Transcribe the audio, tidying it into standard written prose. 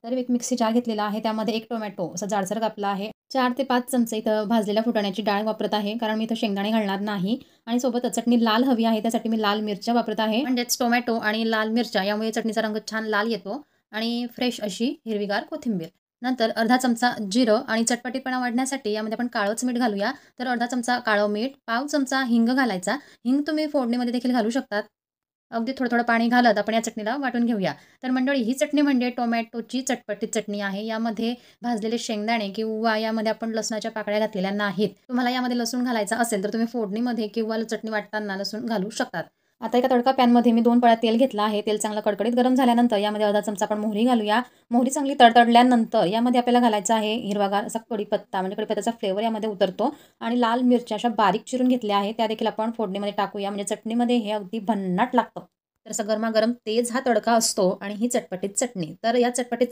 तर एक मिक्सी जार घेतलेला आहे. त्यामध्ये 1 टोमॅटो असा जाडसर कापला आहे. 4 ते 5 चमचे इथं भाजलेल्या फुटाण्याची डाळ वापरत आहे. कारण मी इथं शेंगदाणे घालणार नाही आणि सोबतच चटणी लाल हवी आहे. त्यासाठी मी लाल मिरच्या वापरत आहे. म्हणजेच टोमॅटो आणि लाल मिरच्या यामुळे चटणीचा रंग छान लाल येतो आणि फ्रेश अशी हिरवीगार कोथिंबीर. नंतर अर्धा चमचा जिरं आणि चटपटीतपणा वाढण्यासाठी यामध्ये आपण काळंच मीठ घालूया. तर अर्धा चमचा काळं मीठ, पाव चमचा हिंग घालायचा. हिंग तुम्ही फोडणीमध्ये देखील घालू शकतात. अगदी थोडं-थोडं पाणी घालत आपण या चटणीला वाटून घेऊया. तर मंडळी ही चटणी म्हणजे टोमॅटोची चटपटीत चटणी आहे. यामध्ये भाजलेले शेंगदाणे किंवा यामध्ये आपण लसणाच्या पाकळ्या घातलेल्या नाहीत. तुम्हाला यामध्ये लसूण घालायचा असेल तर तुम्ही फोडणीमध्ये किंवा चटणी वाटताना लसूण घालू शकतात. आता एका तडका पॅनमध्ये मी 2 पळ्या तेल घेतलं आहे. तेल चांगलं कडकडीत गरम झाल्यानंतर यामध्ये अर्धा चमचा आपण मोहरी घालूया. मोहरी चांगली तडतडल्यानंतर यामध्ये आपल्याला घालायचा आहे हिरवागार असा कढीपत्ता म्हणजे कढीपत्त्याचा फ्लेवर यामध्ये उतरतो आणि लाल मिरच्या अशा बारीक चिरून घेतल्या आहेत. त्या देखील आपण फोडणीमध्ये टाकूया म्हणजे चटणीमध्ये हे अगदी भन्नाट लागतं. तर असा गरमागरम तेज हा तडका असतो आणि ही चटपटीत चटणी. तर या चटपटीत